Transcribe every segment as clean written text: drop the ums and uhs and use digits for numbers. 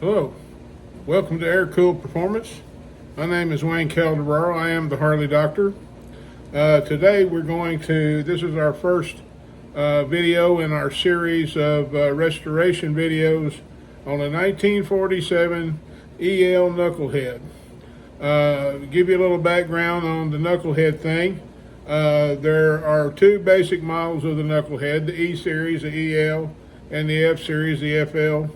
Hello, welcome to Air Cooled Performance. My name is Wayne Calderaro. I am the Harley Doctor. Today this is our first video in our series of restoration videos on a 1947 EL Knucklehead. Give you a little background on the Knucklehead thing. There are two basic models of the Knucklehead, the E series, the EL, and the F series, the FL.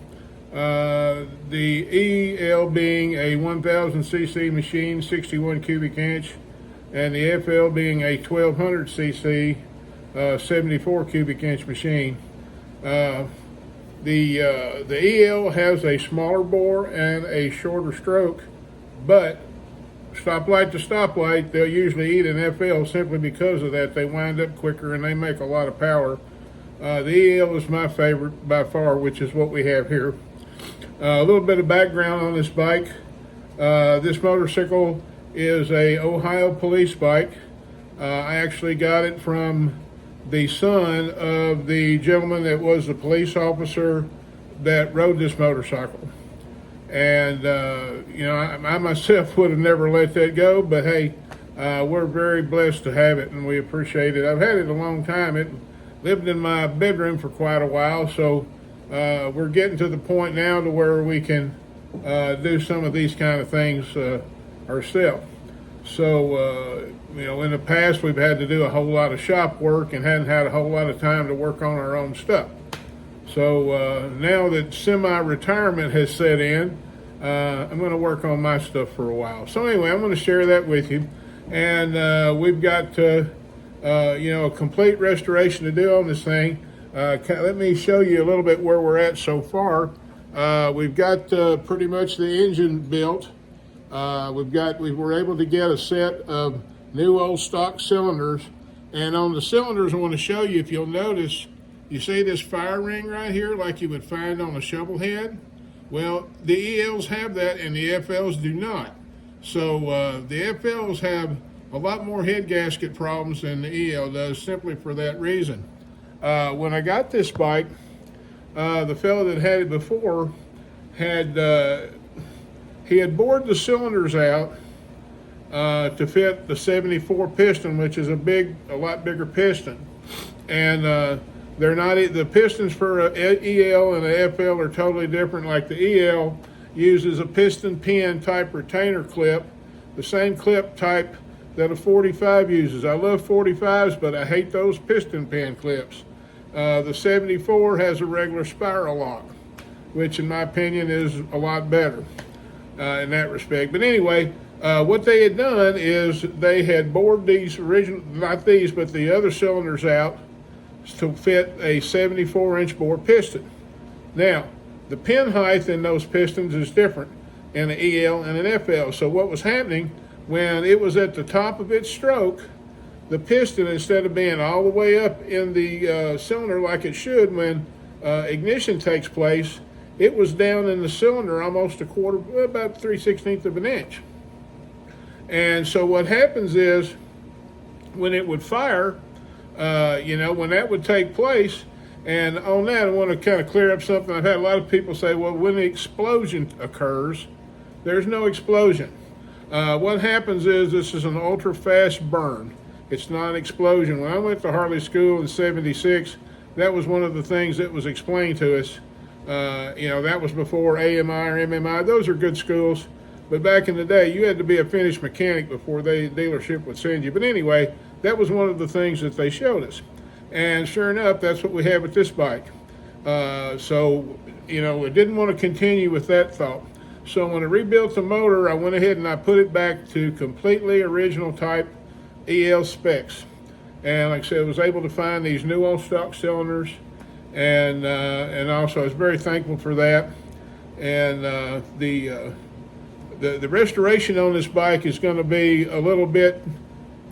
The EL being a 1000cc machine, 61 cubic inch, and the FL being a 1200cc, 74 cubic inch machine. The EL has a smaller bore and a shorter stroke, but stoplight to stoplight, they'll usually eat an FL simply because of that. They wind up quicker and they make a lot of power. The EL is my favorite by far, which is what we have here. A little bit of background on this bike. This motorcycle is a Ohio police bike. I actually got it from the son of the gentleman that was the police officer that rode this motorcycle. And, I myself would have never let that go, but hey, we're very blessed to have it and we appreciate it. I've had it a long time. It lived in my bedroom for quite a while, so we're getting to the point now to where we can do some of these kind of things ourselves. So, in the past we've had to do a whole lot of shop work and hadn't had a whole lot of time to work on our own stuff. So now that semi-retirement has set in, I'm going to work on my stuff for a while. So anyway, I'm going to share that with you. And we've got, a complete restoration to do on this thing. Let me show you a little bit where we're at so far. We've got pretty much the engine built. We were able to get a set of new old stock cylinders. And on the cylinders, I want to show you, if you'll notice, you see this fire ring right here like you would find on a shovel head? Well, the ELs have that and the FLs do not. So the FLs have a lot more head gasket problems than the EL does, simply for that reason. When I got this bike, the fellow that had it before had bored the cylinders out to fit the 74 piston, which is a lot bigger piston. And they're not, the pistons for a EL and a FL are totally different. Like the EL uses a piston pin type retainer clip, the same clip type that a 45 uses. I love 45s, but I hate those piston pin clips. The 74 has a regular spiral lock, which in my opinion is a lot better in that respect. But anyway, what they had done is they had bored these not these, but the other cylinders out to fit a 74-inch bore piston. Now, the pin height in those pistons is different in an EL and an FL. So what was happening when it was at the top of its stroke, the piston, instead of being all the way up in the cylinder like it should when ignition takes place, it was down in the cylinder almost about 3/16 of an inch. And so what happens is when it would fire, when that would take place, and on that I want to kind of clear up something. I've had a lot of people say, well, when the explosion occurs, there's no explosion. What happens is this is an ultra fast burn. It's not an explosion. When I went to Harley school in '76, that was one of the things that was explained to us. That was before AMI or MMI. Those are good schools. But back in the day, you had to be a finished mechanic before the dealership would send you. But anyway, that was one of the things that they showed us. And sure enough, that's what we have with this bike. So, I didn't want to continue with that thought. So when I rebuilt the motor, I went ahead and I put it back to completely original type EL specs. And like I said, I was able to find these new old stock cylinders. And also I was very thankful for that. And the restoration on this bike is going to be a little bit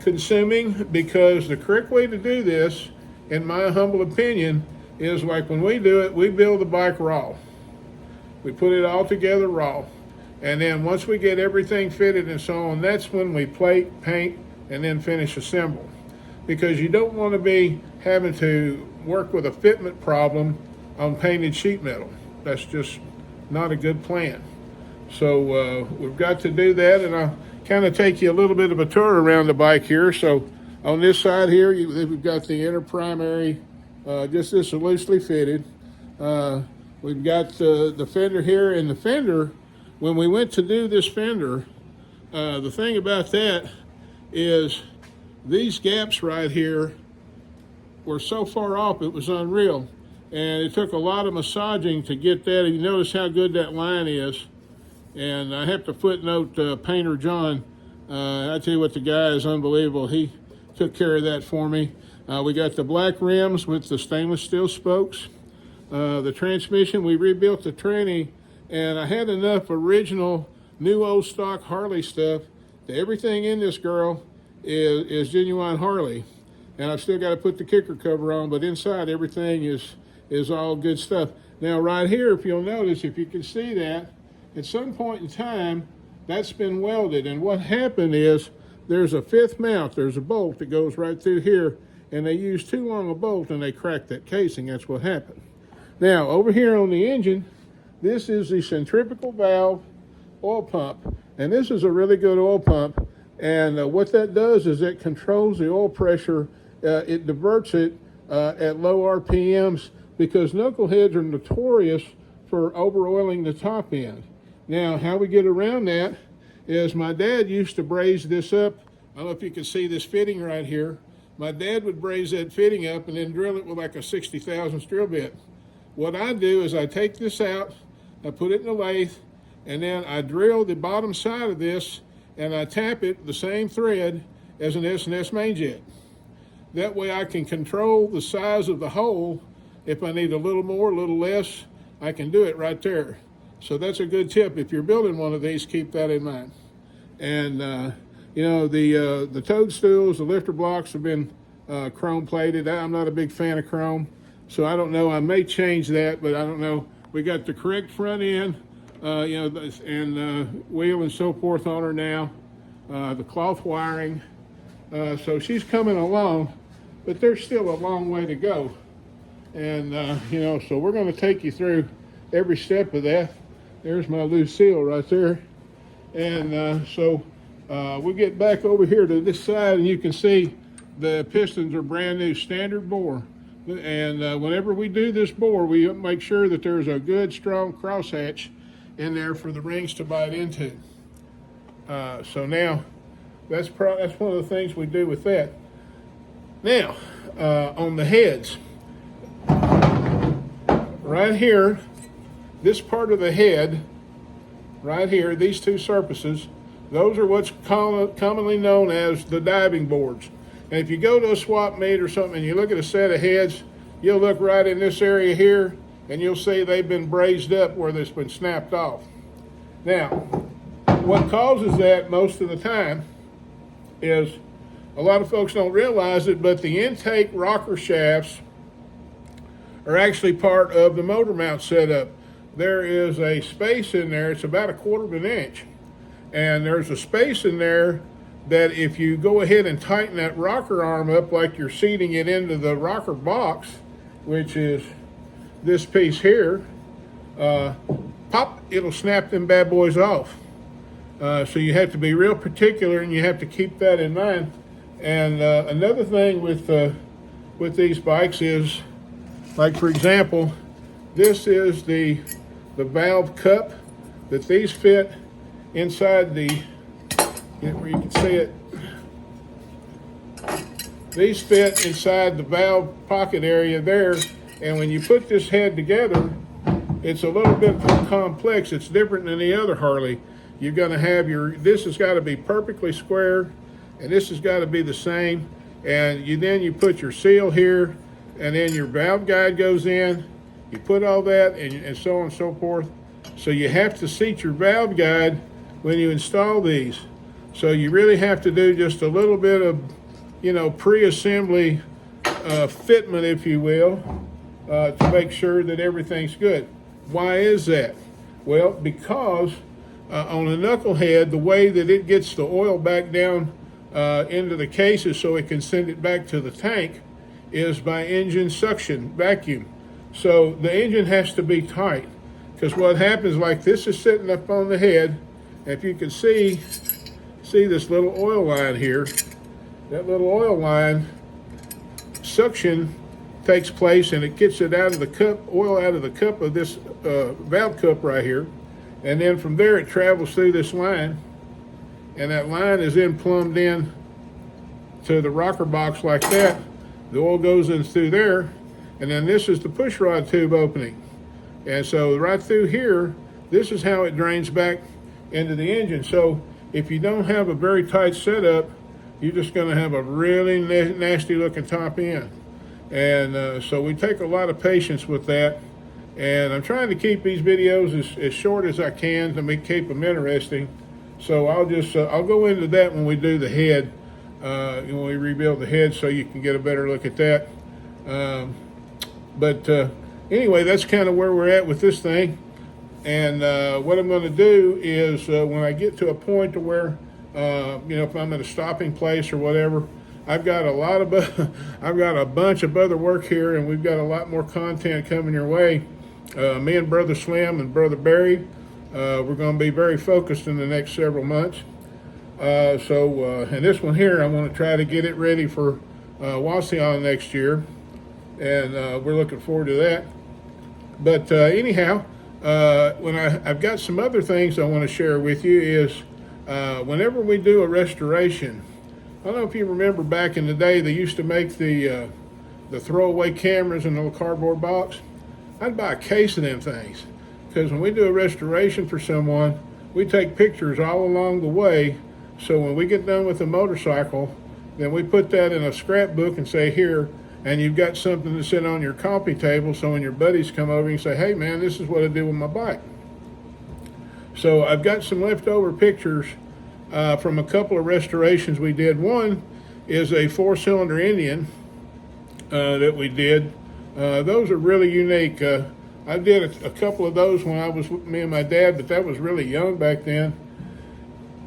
consuming, because the correct way to do this, in my humble opinion, is like when we do it, we build the bike raw. We put it all together raw. And then once we get everything fitted and so on, that's when we plate, paint, and then finish assemble. Because you don't want to be having to work with a fitment problem on painted sheet metal. That's just not a good plan. So we've got to do that, and I'll kind of take you a little bit of a tour around the bike here. So on this side here, we've got the inner primary, just this loosely fitted. We've got the fender here, and the fender, when we went to do this fender, the thing about that is these gaps right here were so far off it was unreal, and it took a lot of massaging to get that. And you notice how good that line is. And I have to footnote Painter John. I tell you what, the guy is unbelievable. He took care of that for me. We got the black rims with the stainless steel spokes. The transmission, we rebuilt the tranny, and I had enough original new old stock Harley stuff that everything in this girl is genuine Harley. And I've still got to put the kicker cover on, but inside everything is all good stuff. Now right here, if you'll notice, if you can see that, at some point in time, that's been welded. And what happened is there's a fifth mount, there's a bolt that goes right through here, and they used too long a bolt and they cracked that casing. That's what happened. Now over here on the engine, this is the centrifugal valve oil pump. And this is a really good oil pump. And what that does is it controls the oil pressure. It diverts it at low RPMs, because knuckleheads are notorious for over-oiling the top end. Now, how we get around that is my dad used to braze this up. I don't know if you can see this fitting right here. My dad would braze that fitting up and then drill it with like a 60 thousandths drill bit. What I do is I take this out, I put it in the lathe, and then I drill the bottom side of this and I tap it the same thread as an S&S main jet. That way I can control the size of the hole. If I need a little more, a little less, I can do it right there. So that's a good tip. If you're building one of these, keep that in mind. And you know, the toadstools, the lifter blocks have been chrome plated. I'm not a big fan of chrome, so I don't know. I may change that, but I don't know. We got the correct front end, you know, and wheel and so forth on her now. The cloth wiring. So she's coming along, but there's still a long way to go. And you know, so we're going to take you through every step of that. There's my loose seal right there. And so we'll get back over here to this side, and you can see the pistons are brand new standard bore. And whenever we do this bore, we make sure that there's a good strong crosshatch in there for the rings to bite into. So now that's one of the things we do with that. Now on the heads, right here, this part of the head, right here, these two surfaces, those are what's commonly known as the diving boards. And if you go to a swap meet or something and you look at a set of heads, you'll look right in this area here and you'll see they've been brazed up where it's been snapped off. Now, what causes that most of the time is, a lot of folks don't realize it, but the intake rocker shafts are actually part of the motor mount setup. There is a space in there, it's about 1/4 of an inch. And there's a space in there that if you go ahead and tighten that rocker arm up like you're seating it into the rocker box, which is this piece here, pop, it'll snap them bad boys off. So you have to be real particular, and you have to keep that in mind. And another thing with these bikes is, like for example, this is the valve cup that these fit inside the, where you can see it, these fit inside the valve pocket area there. And when you put this head together, it's a little bit complex. It's different than the other Harley. You're going to have this has got to be perfectly square, and this has got to be the same. And then you put your seal here, and then your valve guide goes in. You put all that, and so on and so forth. So you have to seat your valve guide when you install these. So you really have to do just a little bit of, you know, pre-assembly fitment, if you will, to make sure that everything's good. Why is that? Well, because on a knucklehead, the way that it gets the oil back down into the cases so it can send it back to the tank is by engine suction vacuum. So the engine has to be tight. because what happens, like this is sitting up on the head. If you can see this little oil line here, that little oil line, suction takes place and it gets it out of the cup, oil out of the cup of this valve cup right here. And then from there it travels through this line, and that line is then plumbed in to the rocker box like that. The oil goes in through there, and then this is the push rod tube opening. And so right through here, this is how it drains back into the engine. So if you don't have a very tight setup, you're just going to have a really nasty looking top end. And so we take a lot of patience with that. And I'm trying to keep these videos as short as I can to keep them interesting. So I'll go into that when we do the head, when we rebuild the head, so you can get a better look at that. But anyway, that's kind of where we're at with this thing. And what I'm going to do is when I get to a point to where, if I'm at a stopping place or whatever, I've got a bunch of other work here, and we've got a lot more content coming your way. Me and Brother Slim and Brother Barry, we're going to be very focused in the next several months. And this one here, I want to try to get it ready for Wasion next year, and we're looking forward to that. But anyhow, I've got some other things I want to share with you is whenever we do a restoration, I don't know if you remember back in the day, they used to make the throwaway cameras in a little cardboard box. I'd buy a case of them things, because when we do a restoration for someone, we take pictures all along the way. So when we get done with the motorcycle, then we put that in a scrapbook and say, here, and you've got something to sit on your coffee table, so when your buddies come over, you say, hey man, this is what I did with my bike. So I've got some leftover pictures from a couple of restorations we did. One is a 4-cylinder Indian that we did. Those are really unique. I did a couple of those when I was with me and my dad, but that was really young back then.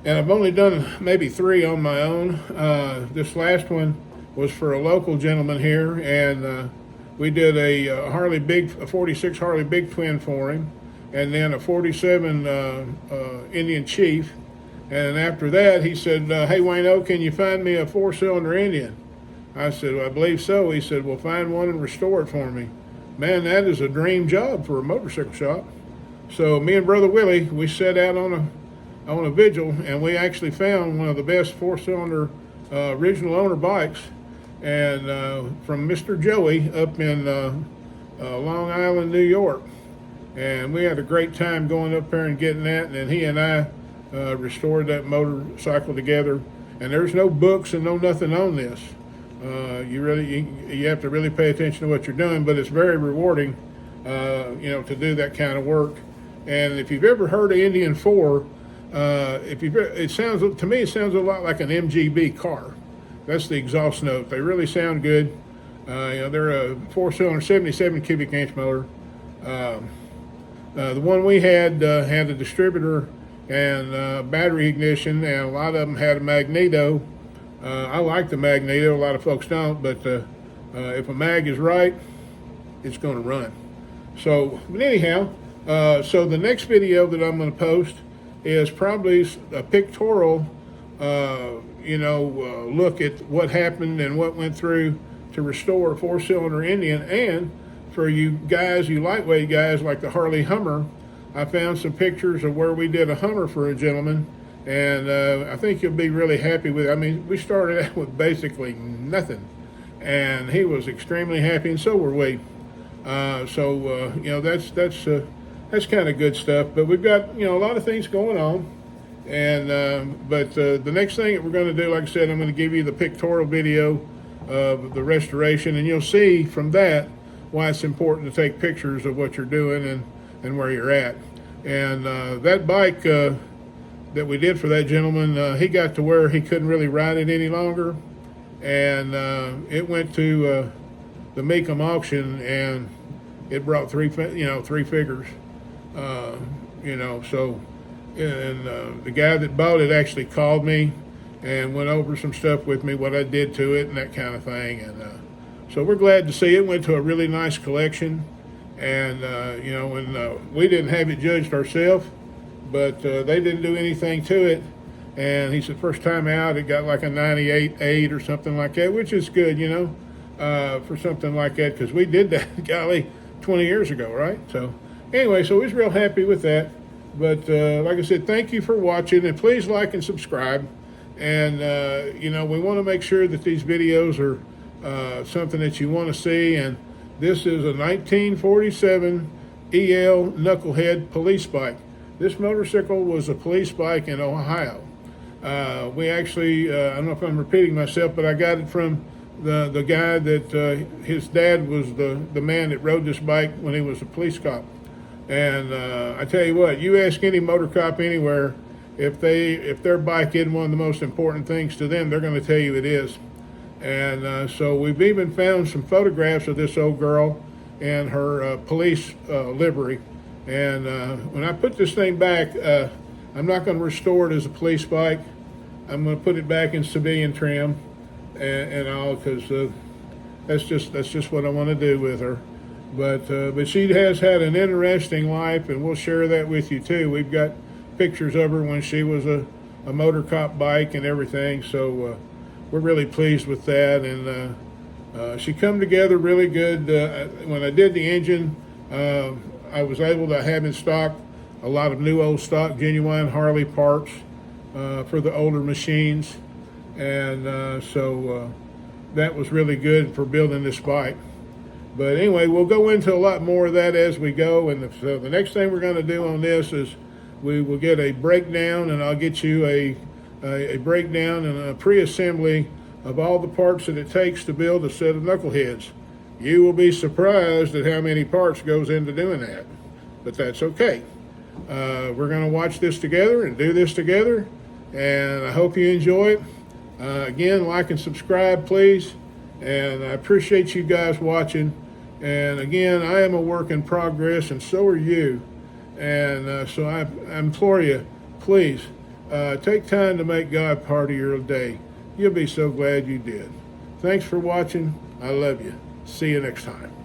And I've only done maybe 3 on my own. This last one was for a local gentleman here, and we did a 46 Harley Big Twin for him, and then a 47 Indian Chief. And after that, he said, hey, Wayno, can you find me a 4-cylinder Indian? I said, well, I believe so. He said, well, find one and restore it for me. Man, that is a dream job for a motorcycle shop. So me and Brother Willie, we set out on a vigil, and we actually found one of the best 4-cylinder original owner bikes, and from Mr. Joey up in Long Island, New York. And we had a great time going up there and getting that, and then he and I restored that motorcycle together. And there's no books and no nothing on this. You have to really pay attention to what you're doing, but it's very rewarding, to do that kind of work. And if you've ever heard of Indian 4, it sounds a lot like an MGB car. That's the exhaust note. They really sound good. They're a 4-cylinder, 77 cubic inch motor. The one we had a distributor and battery ignition, and a lot of them had a magneto. I like the magneto. A lot of folks don't, but if a mag is right, it's going to run. So, but anyhow, so the next video that I'm going to post is probably a pictorial, look at what happened and what went through to restore a 4-cylinder Indian. And for you guys, you lightweight guys like the Harley Hummer, I found some pictures of where we did a Hummer for a gentleman. And I think you'll be really happy with it. I mean, we started out with basically nothing, and he was extremely happy, and so were we. That's kind of good stuff. But we've got a lot of things going on, and but the next thing that we're going to do, like I said, I'm going to give you the pictorial video of the restoration, and you'll see from that why it's important to take pictures of what you're doing and where you're at. And that bike that we did for that gentleman, he got to where he couldn't really ride it any longer, and it went to the Mecum auction, and it brought three figures. The guy that bought it actually called me and went over some stuff with me, what I did to it and that kind of thing. And so we're glad to see it went to a really nice collection, And you know, when we didn't have it judged ourselves, but they didn't do anything to it. And he said first time out it got like a 98.8 or something like that, which is good, you know, for something like that, because we did that, golly, 20 years ago, right? So anyway, so he's real happy with that. But like I said, thank you for watching, and please like and subscribe. And you know, we want to make sure that these videos are something that you want to see. And this is a 1947 EL Knucklehead police bike. This motorcycle was a police bike in Ohio. We actually, I don't know if I'm repeating myself, but I got it from the guy that his dad was the man that rode this bike when he was a police cop. And I tell you what, you ask any motor cop anywhere, if their bike isn't one of the most important things to them, they're going to tell you it is. And so we've even found some photographs of this old girl and her police livery. And when I put this thing back, I'm not going to restore it as a police bike. I'm going to put it back in civilian trim and all, because that's just what I want to do with her. But she has had an interesting life, and we'll share that with you too. We've got pictures of her when she was a motor cop bike and everything. So we're really pleased with that. And she come together really good. When I did the engine, I was able to have in stock a lot of new old stock genuine Harley parts for the older machines. And so that was really good for building this bike. But anyway, we'll go into a lot more of that as we go. And so the next thing we're going to do on this is we will get a breakdown, and I'll get you a breakdown and a pre-assembly of all the parts that it takes to build a set of knuckleheads. You will be surprised at how many parts goes into doing that, but that's okay. We're going to watch this together and do this together, and I hope you enjoy it. Again, like and subscribe, please, and I appreciate you guys watching. And again, I am a work in progress, and so are you. And so I implore you, please, take time to make God part of your day. You'll be so glad you did. Thanks for watching. I love you. See you next time.